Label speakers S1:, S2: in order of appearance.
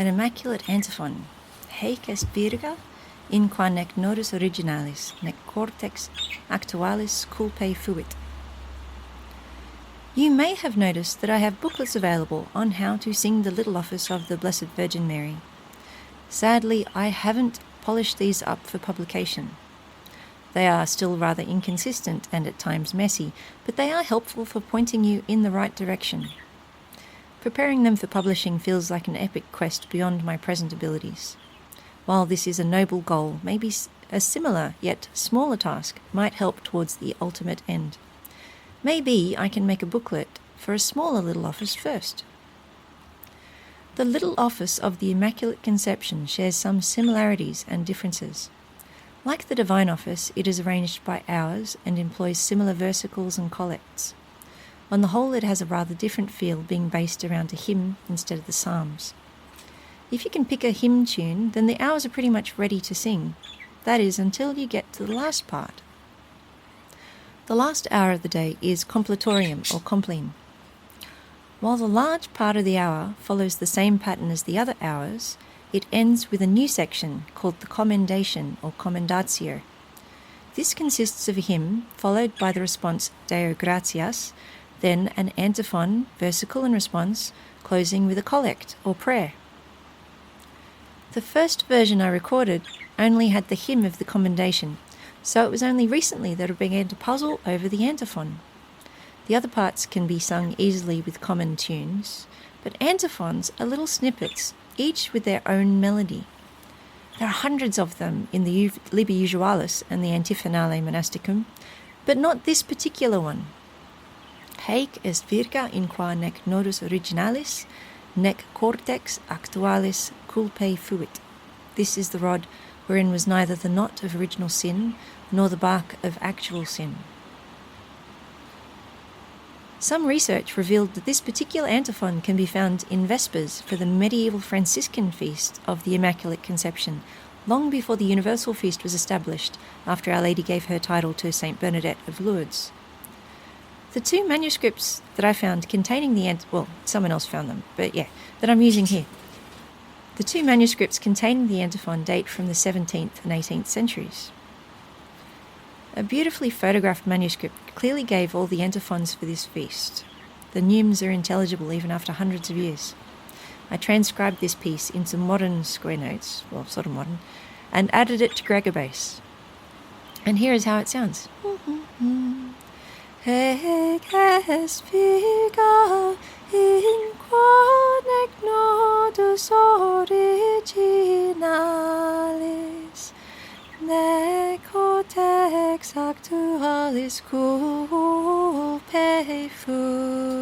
S1: An Immaculate Antiphon. Haec est virga, in qua nec nodus originalis, nec cortex actualis culpae fuit. You may have noticed that I have booklets available on how to sing the little office of the Blessed Virgin Mary. Sadly, I haven't polished these up for publication. They are still rather inconsistent and at times messy, but they are helpful for pointing you in the right direction. Preparing them for publishing feels like an epic quest beyond my present abilities. While this is a noble goal, maybe a similar yet smaller task might help towards the ultimate end. Maybe I can make a booklet for a smaller little office first. The little office of the Immaculate Conception shares some similarities and differences. Like the Divine Office, it is arranged by hours and employs similar versicles and collects. On the whole, it has a rather different feel, being based around a hymn instead of the Psalms. If you can pick a hymn tune, then the hours are pretty much ready to sing. That is, until you get to the last part. The last hour of the day is completorium or compline. While the large part of the hour follows the same pattern as the other hours, it ends with a new section called the commendation or commendatio. This consists of a hymn followed by the response Deo gratias, then an antiphon, versicle and response, closing with a collect or prayer. The first version I recorded only had the hymn of the commendation, so it was only recently that I began to puzzle over the antiphon. The other parts can be sung easily with common tunes, but antiphons are little snippets, each with their own melody. There are hundreds of them in the Liber Usualis and the Antiphonale Monasticum, but not this particular one. Haec est virga in qua nec nodus originalis, nec cortex actualis culpae fuit. This is the rod wherein was neither the knot of original sin, nor the bark of actual sin. Some research revealed that this particular antiphon can be found in Vespers for the medieval Franciscan feast of the Immaculate Conception, long before the universal feast was established after Our Lady gave her title to Saint Bernadette of Lourdes. The two manuscripts that I found containing the someone else found them, but that I'm using here. The two manuscripts containing the antiphon date from the 17th and 18th centuries. A beautifully photographed manuscript clearly gave all the antiphons for this feast. The neumes are intelligible even after hundreds of years. I transcribed this piece into modern square notes, sort of modern, and added it to Gregobase. And here is how it sounds. Haec est virga in qua nec nodus originalis, nec cortex actualis culpae fuit.